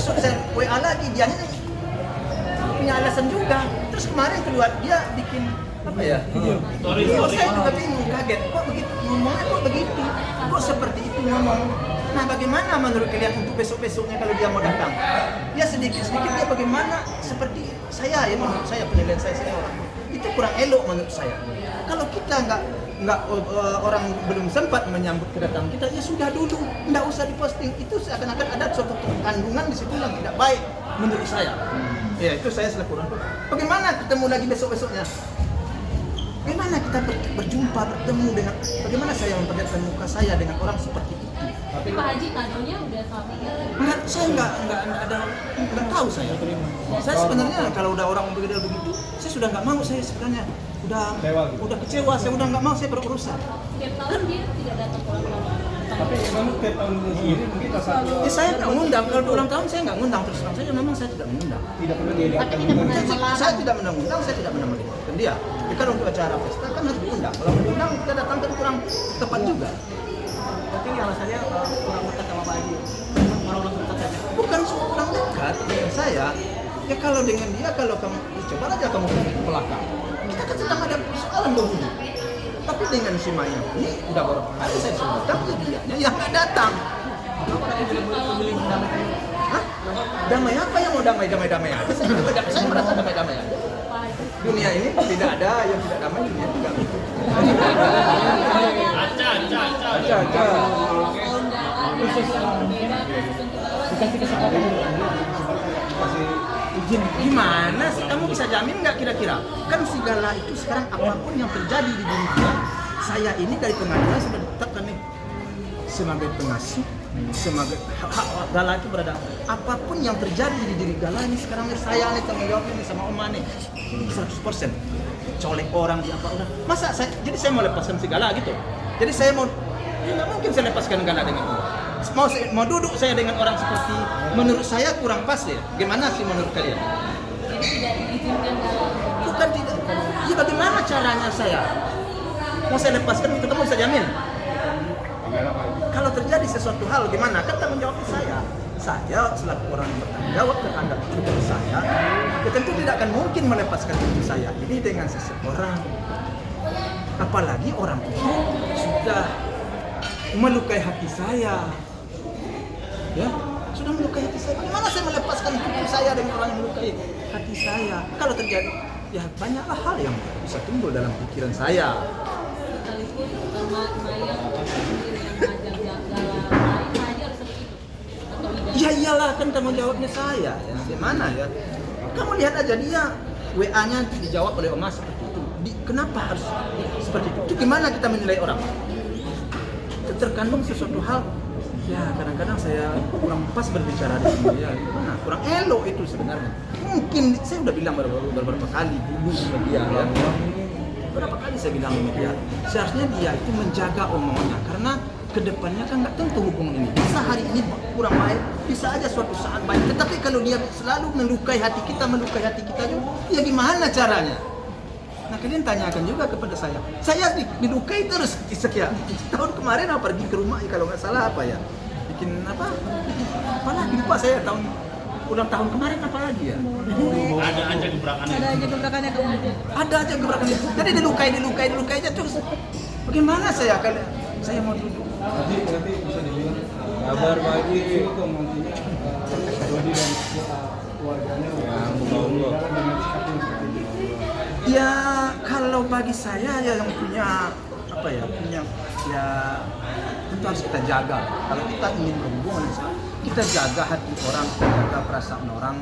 besok saya WA lagi, dia punya alasan juga. Terus kemarin keluar dia bikin apa ya? Video. Saya juga bingung, kaget. Kok begitu ngomongnya, kok begitu? Kok seperti itu ngomong? Nah, bagaimana menurut kalian untuk besok-besoknya kalau dia mau datang? Ya sedikit-sedikit dia bagaimana seperti saya ya, menurut saya penilaian saya orang itu kurang elok menurut saya. Kalau kita nggak orang belum sempat menyambut kedatangan kita, ya sudah dulu, nggak usah diposting. Itu seakan-akan ada suatu kandungan di situ yang tidak baik menurut saya. Ya itu saya selaku orang tua. Bagaimana ketemu lagi besok-besoknya? Bagaimana kita berjumpa, bertemu dengan, bagaimana saya memperlihatkan muka saya dengan orang seperti itu? Tapi Pak Haji kadonya udah sampai Enggak, saya nggak tahu saya. Saya sebenarnya kalau udah orang begitu, saya sudah nggak mau, saya sebenarnya udah kecewa, saya udah nggak mau, saya berurusan. Tiap tahun dia tidak datang ulang tahun. Tapi kamu tiap tahun sendiri mungkin satu. Saya nggak ngundang, kalau ulang tahun saya nggak ngundang, terus terang saja memang saya tidak mengundang. Tidak pernah diadakan. Saya tidak mengundang, saya tidak pernah melibatkan dia. Kalau untuk acara pesta kan harus diundang. Kalau diundang kita datang kan kurang tepat juga. Berarti alasannya kurang dekat sama Pak Haji. Orang dekat saja. Bukan kurang dekat dengan saya. Ya kalau dengan dia, kalau kamu coba aja kamu ke belakang. Kita kan sedang ada persoalan dahulu. Tapi dengan si Maya ini udah beberapa kali saya sudah datang, ya dianya yang nggak datang. Hah? Damai apa yang mau damai aja? Saya merasa damai aja. Dunia ini tidak ada yang tidak damai, dunia juga. Aca. Dikasih kesempatan Kasih Izin gimana sih? Kamu bisa jamin nggak kira-kira? Kan segala itu sekarang apapun yang terjadi di dunia, saya ini dari pengadilan sudah ditetapkan nih sebagai pengasuh, sebagai hak Gala itu berada. Apapun yang terjadi di diri Gala ini sekarang saya nih tanggung jawab ini sama Oma nih 100%. Colek orang di apa udah. Masa jadi saya mau lepaskan si Gala gitu? Jadi saya mau, ya nggak mungkin saya lepaskan Gala dengan Oma. Mau duduk saya dengan orang seperti, menurut saya kurang pas ya. Gimana sih menurut kalian? Jadi tidak diizinkan dalam. Bukan tidak. Ya bagaimana caranya saya? Mau saya lepaskan itu kamu bisa jamin? Kalau terjadi sesuatu hal gimana? Kan tanggung jawabnya saya. Saya selaku orang yang bertanggung jawab terhadap hidup saya, ya tentu tidak akan mungkin melepaskan hidup saya ini dengan seseorang. Apalagi orang itu sudah melukai hati saya. Ya, sudah melukai hati saya. Bagaimana saya melepaskan hidup saya dengan orang yang melukai hati saya? Kalau terjadi, ya banyaklah hal yang bisa timbul dalam pikiran saya. Sekalipun Maya sendiri yang ngajak Gala lain, Pak Haji harus seperti itu. Atau tidak? Ya iyalah, kan tanggung jawabnya saya. Ya, gimana ya? Kamu lihat aja dia WA-nya dijawab oleh Oma seperti itu. Kenapa harus seperti itu? Itu gimana kita menilai orang? Terkandung sesuatu hal. Ya kadang-kadang saya kurang pas berbicara di sini ya, gimana? Kurang elok itu sebenarnya. Mungkin saya udah bilang beberapa kali dulu sama dia ya. Berapa kali saya bilang sama dia, seharusnya dia itu menjaga omongannya karena kedepannya kan nggak tentu hubungan ini. Bisa hari ini kurang baik, bisa aja suatu saat baik. Tetapi kalau dia selalu melukai hati kita juga, ya gimana caranya? Nah kalian tanyakan juga kepada saya dilukai terus sekian tahun kemarin apa pergi ke rumah kalau nggak salah apa ya bikin apa lagi lupa saya tahun ulang tahun kemarin apa lagi ya Ada aja gebrakannya. ada aja gebrakannya tadi dilukai aja terus bagaimana saya mau duduk Nanti bisa dibilang kabar Haji itu nantinya Dodi dan keluarganya ya kalau bagi saya ya yang punya ya tentu harus kita jaga. Kalau kita ingin berhubungan, kita jaga hati orang, kita jaga perasaan orang.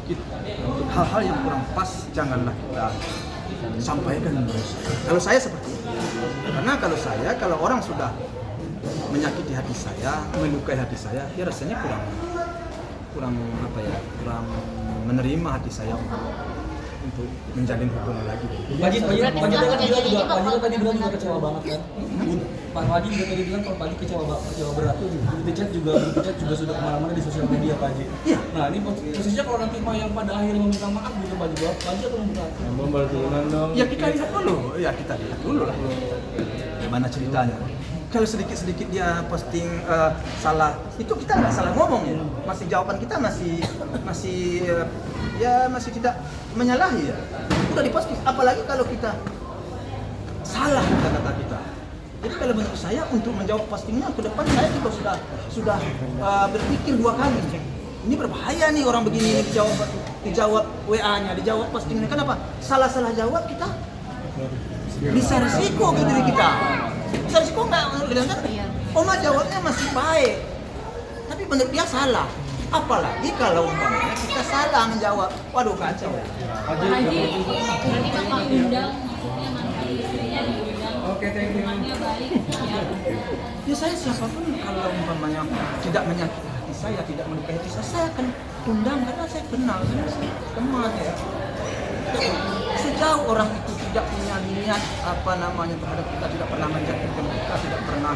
Untuk hal-hal yang kurang pas janganlah kita sampaikan. Kalau saya seperti itu. Karena kalau orang sudah menyakiti hati saya, melukai hati saya, ya rasanya kurang menerima hati saya untuk menjalin hubungan lagi. Pak Haji tadi bilang juga kecewa banget kan. Pak Haji juga tadi bilang kalau Pak Haji kecewa berat tuh. Di chat juga sudah kemana-mana di sosial media Pak Haji. Iya. Nah ini posisinya kalau nanti Pak yang pada akhirnya meminta maaf gitu Pak Haji atau meminta? membantuan dong. Ya kita lihat dulu lah. Gimana ceritanya? Kalau sedikit-sedikit dia posting salah, itu kita nggak salah ngomong ya. Masih jawaban kita masih tidak menyalahi ya. Udah diposting. Apalagi kalau kita salah kata-kata kita. Jadi kalau menurut saya untuk menjawab postingnya ke depan saya juga sudah berpikir 2 kali. Ini berbahaya nih orang begini ini dijawab WA-nya, dijawab postingnya. Kenapa? Salah-salah jawab kita bisa resiko ke diri kita. Bisa resiko nggak menurut kalian kan? Oma jawabnya masih baik, tapi menurut dia salah. Apalagi kalau umpamanya kita salah menjawab, waduh kacau. Pak Haji, berarti Bapak undang, maksudnya mantan istrinya diundang, hubungannya baik ya. Ya saya siapapun kalau umpamanya tidak menyakiti hati saya, tidak melukai hati saya akan undang karena saya kenal, saya teman ya. Sejauh orang itu tidak punya niat terhadap kita, tidak pernah menjatuhkan kita, tidak pernah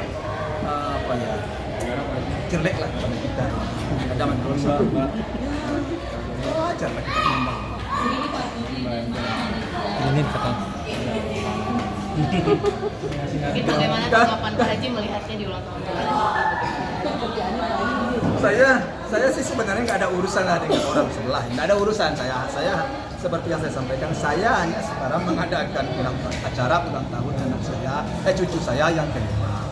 jelek lah kepada kita. Ada manusia. Ya wajar lah kita undang. Begini Pak Budi, Ini kata. Mungkin bagaimana tanggapan Pak Haji melihatnya di ulang tahun Saya sih sebenarnya nggak ada urusan lah dengan orang sebelah, nggak ada urusan saya seperti yang saya sampaikan, saya hanya sekarang mengadakan acara ulang tahun anak saya, cucu saya yang kelima.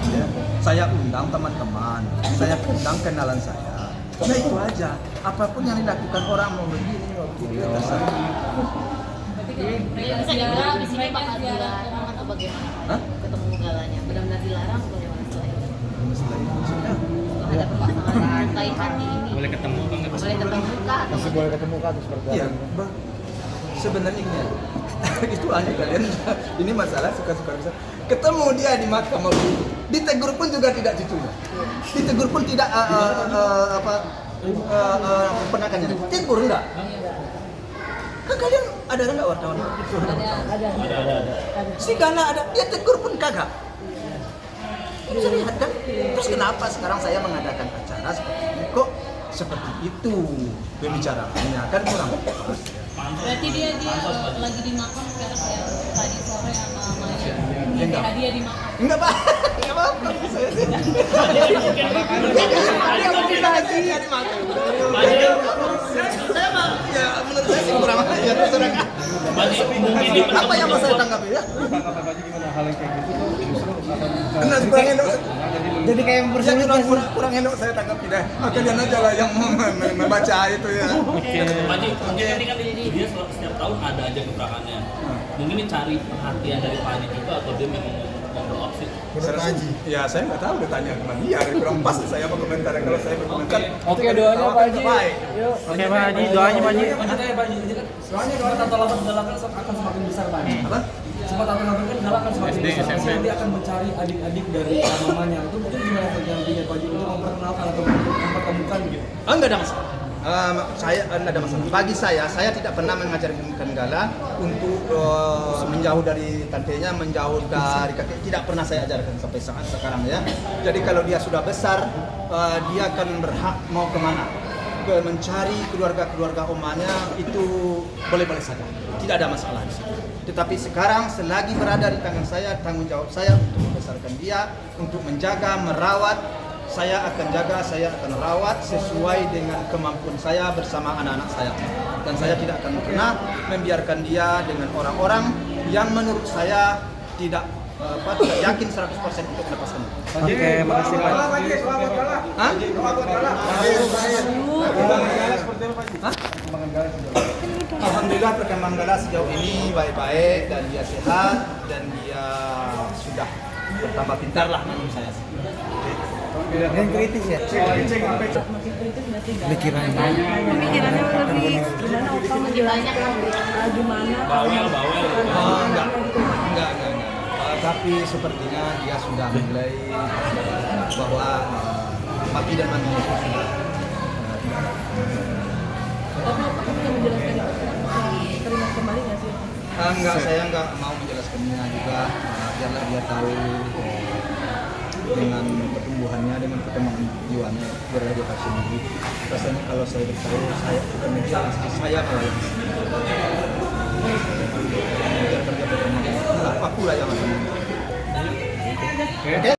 Ya, saya undang teman-teman, saya undang kenalan saya. Nah itu aja. Apapun yang dilakukan orang mau begini, mau begitu, terserah. Bisa dibilang di sini bakal dilarang atau bagaimana? Hah? Ketemu galanya, benar-benar dilarang atau bagaimana setelah itu? Setelah itu maksudnya, Ada pasangan rantai hati ini. Boleh ketemu apa enggak? Boleh ketemu kah atau Masih boleh ketemu kan seperti iya, sebenarnya ini itu hanya kalian ini masalah suka-suka bisa ketemu dia di Mahkamah Agung, ditegur pun juga tidak cucunya, ditegur pun tidak penakannya, ditegur enggak? Kan kalian ada nggak wartawan? ada. Si Gana ada, dia tegur pun kagak. Bisa lihat kan? Terus kenapa sekarang saya mengadakan acara seperti ini kok seperti itu pembicaraannya kan kurang pas. Berarti dia lagi di makam sekarang ya, tadi sore sama Maya. Enggak. Dia di makam. Enggak Pak, enggak apa-apa saya sih. Saya mah ya menurut saya sih kurang aja terserah. Apa yang mau saya tanggapi ya? Tanggapan Pak Haji gimana hal yang kayak gitu tuh justru akan Benar kurang enak. jadi kayak Kurang enak saya tanggapi deh. Kalian aja lah yang membaca itu ya. Pak Haji, mungkin ini kan dia setiap tahun ada aja gebrakannya. Mungkin ini cari perhatian dari Pak Haji juga atau dia memang ngobrol opsi. Ya saya nggak tahu bertanya kemana dia, kurang pas saya mau komentar kalau saya berkomentar. Oke, doanya Pak Haji. Yuk. Oke Pak Haji, doanya Pak Haji. Maksudnya Pak Haji, soalnya kalau tato lapan galakan akan semakin besar Pak Haji. Apa? Sempat tato lapan kan galakan semakin besar. Pasti nanti akan mencari adik-adik dari mamanya. Itu mungkin gimana nantinya Pak Haji untuk memperkenalkan atau mempertemukan gitu. Enggak ada masalah. Saya enggak ada masalah. Bagi saya tidak pernah mengajarkan Gala untuk menjauh dari tantenya, menjauh dari kakek. Tidak pernah saya ajarkan sampai saat sekarang ya. Jadi kalau dia sudah besar, dia akan berhak mau kemana? Mencari keluarga omanya itu boleh-boleh saja. Tidak ada masalah di situ. Tetapi sekarang selagi berada di tangan saya, tanggung jawab saya untuk membesarkan dia, untuk menjaga, merawat. Saya akan jaga, saya akan rawat sesuai dengan kemampuan saya bersama anak-anak saya. Dan saya tidak akan pernah membiarkan dia dengan orang-orang yang menurut saya tidak yakin 100% untuk melepaskan. Oke, makasih Pak. Hah? Alhamdulillah perkembangan Gala sejauh ini baik-baik dan dia sehat dan dia sudah bertambah pintar lah menurut saya. Yang kritis ya. Pemikirannya lebih gimana Opa Lebih banyak gimana Enggak. Tapi sepertinya dia sudah mulai bahwa mati dan mandinya itu sudah tapi Opa bisa menjelaskan itu terima kembali nggak sih? enggak, saya enggak mau menjelaskannya juga biarlah dia tahu dengan pertumbuhannya, dengan perkembangan jiwanya biarlah dia tahu sendiri. Rasanya kalau saya beritahu saya bukan menjelaskan saya malah biar kerja perkembangan aku lah yang akan Oke.